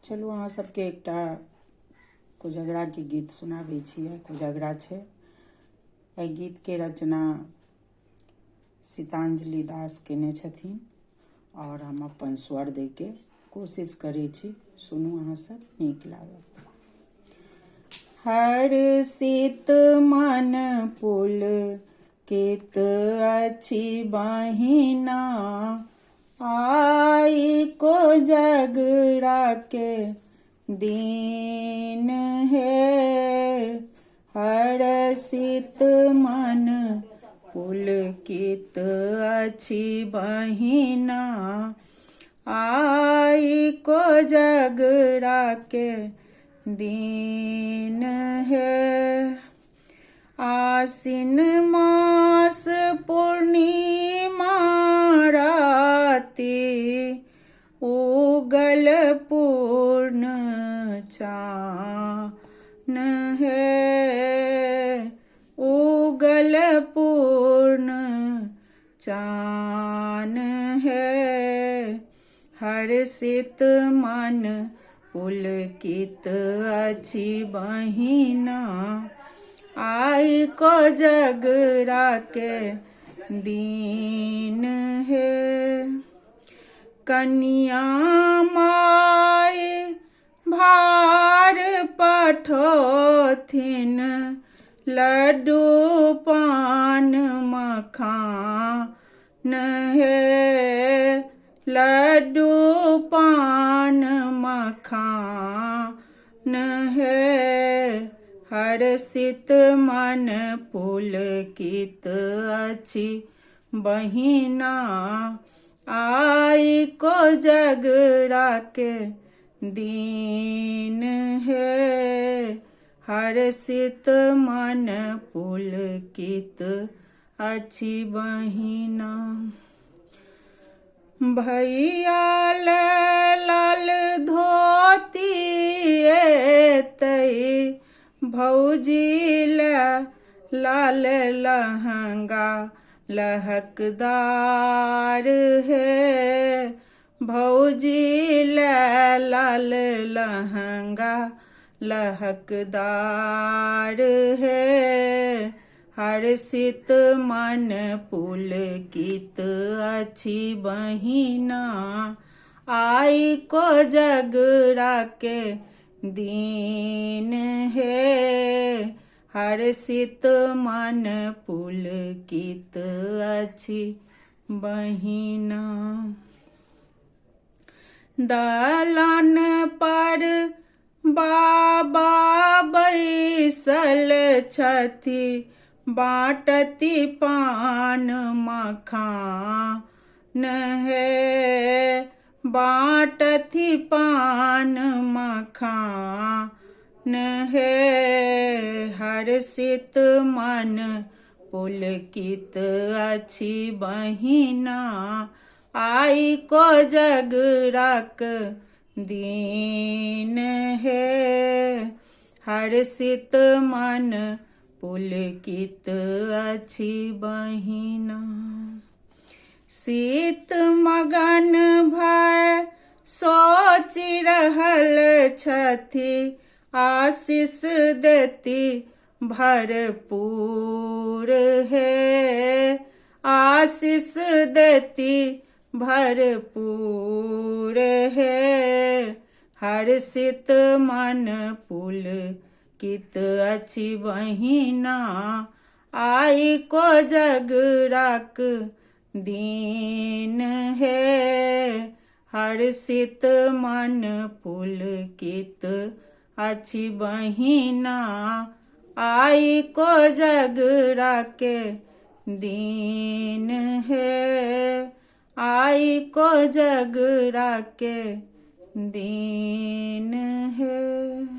चलू अहाँ सबके एकटा कोजगरा के गीत सुनाबै छियै। कोजगरा छै। एहि गीत के रचना सीतांजलि दास केने छथिन और हम अपन स्वर दै के कोशिश करै छी। सुनू अहाँ सब, नीक लागत। हर्षित मन पुलकित अछि बहिना, आई कोजगरा के दिन है। हर्षित मन पुलकित अछि बहिना, आई कोजगरा के दिन है। आसिन मास पूर्णिमा राति, उगल पूर्ण चान है। उगल पूर्ण चान है। हर्षित मन पुलकित अछि बहिना, आई कोजगरा के दिन है। कन्या माय भार पठौथिन, लड्डू पान मखान है। लड्डू पान मखान है। हर्षित मन पुलकित अछि बहिना, आई कोजगरा के दिन है। हर्षित मन पुलकित अछि बहिना। भैया लाल धोती एतै, भौजी लाल लहंगा लहकदार है। भौजी लाल लहंगा लहकदार है। हर्षित मन पुलकित अछि बहिना, आई कोजगरा के दिन है। हर्षित मन पुलकित अछि बहिना। दलान पर बाबा बैसल छथि, बाटती पान मखान है। बाटती पान मखान है। हर्षित मन पुलकित अछि बहिना, आई कोजगरा के दिन है। हर्षित मन पुलकित अछि बहिना। शीत मगन भय सोचि रहल छथि, आशीष देती भरपूर है। आशीष देती भरपूर है। हर्षित मन पुलकित अछि बहिना, आई कोजगरा के दिन है। हर्षित मन पुलकित अछि बहिना, आई कोजगरा के दिन है। आई कोजगरा के दिन है।